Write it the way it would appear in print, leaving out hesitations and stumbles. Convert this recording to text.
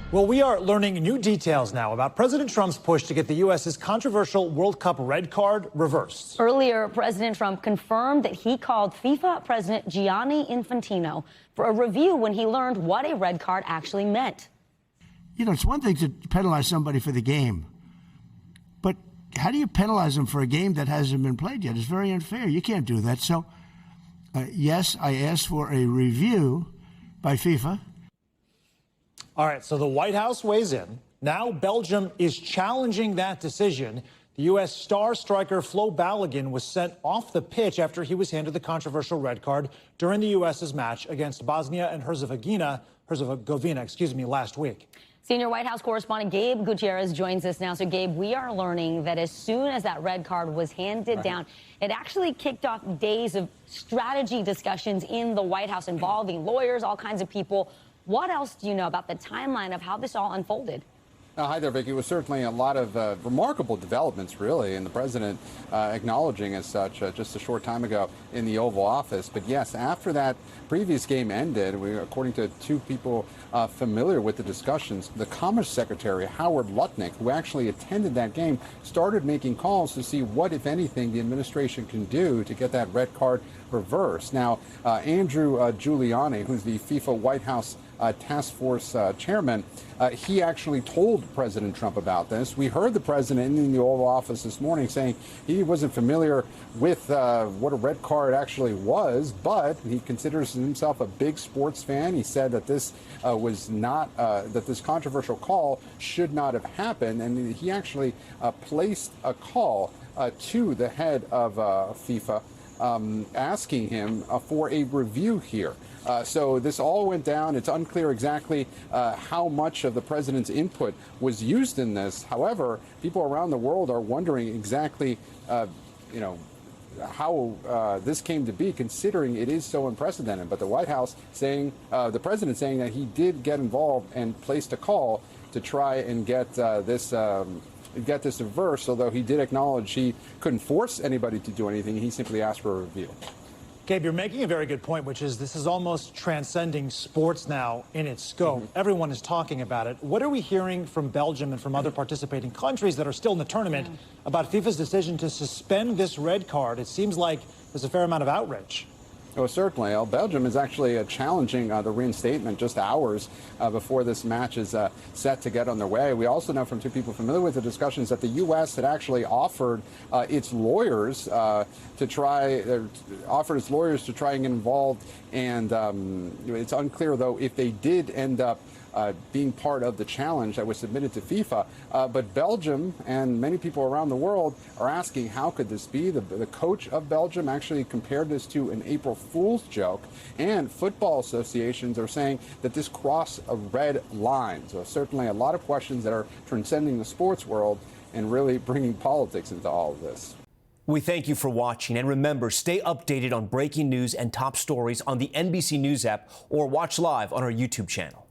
Well, we are learning new details now about President Trump's push to get the U.S.'s controversial World Cup red card reversed. Earlier, President Trump confirmed that he called FIFA President Gianni Infantino for a review when he learned what a red card actually meant. You know, it's one thing to penalize somebody for the game, but how do you penalize them for a game that hasn't been played yet? It's very unfair. You can't do that. So, yes, I asked for a review by FIFA. All right, so the White House weighs in. Now Belgium is challenging that decision. The U.S. star striker Folarin Balogun was sent off the pitch after he was handed the controversial red card during the U.S.'s match against Bosnia and Herzegovina, last week. Senior White House correspondent Gabe Gutierrez joins us now. So, Gabe, we are learning that as soon as that red card was handed down, it actually kicked off days of strategy discussions in the White House involving lawyers, all kinds of people. What else do you know about the timeline of how this all unfolded? Hi there, Vicki. It was certainly a lot of remarkable developments, really, and the president acknowledging as such just a short time ago in the Oval Office. But yes, after that previous game ended, according to two people familiar with the discussions, the Commerce Secretary Howard Lutnick, who actually attended that game, started making calls to see what, if anything, the administration can do to get that red card reversed. Now, Andrew Giuliani, who's the FIFA White House Task Force chairman, he actually told President Trump about this. We heard the president in the Oval Office this morning saying he wasn't familiar with what a red card actually was, but he considers himself a big sports fan. He said that this was not, that this controversial call should not have happened, and he actually placed a call to the head of FIFA asking him for a review here. So this all went down. It's unclear exactly how much of the president's input was used in this. However, people around the world are wondering exactly, how this came to be, considering it is so unprecedented. But the White House saying, the president saying that he did get involved and placed a call to try and get this reversed, although he did acknowledge he couldn't force anybody to do anything. He simply asked for a review. Gabe, you're making a very good point, which is this is almost transcending sports now in its scope. Everyone is talking about it. What are we hearing from Belgium and from other participating countries that are still in the tournament about FIFA's decision to suspend this red card? It seems like there's a fair amount of outrage. Oh, certainly. Well, Belgium is actually challenging the reinstatement just hours before this match is set to get underway. We also know from two people familiar with the discussions that the U.S. had actually offered its lawyers to try and get involved. And it's unclear, though, if they did end up being part of the challenge that was submitted to FIFA. But Belgium and many people around the world are asking, how could this be? The coach of Belgium actually compared this to an April Fool's joke. And football associations are saying that this crossed a red line. So certainly a lot of questions that are transcending the sports world and really bringing politics into all of this. We thank you for watching, and remember, stay updated on breaking news and top stories on the NBC News app or watch live on our YouTube channel.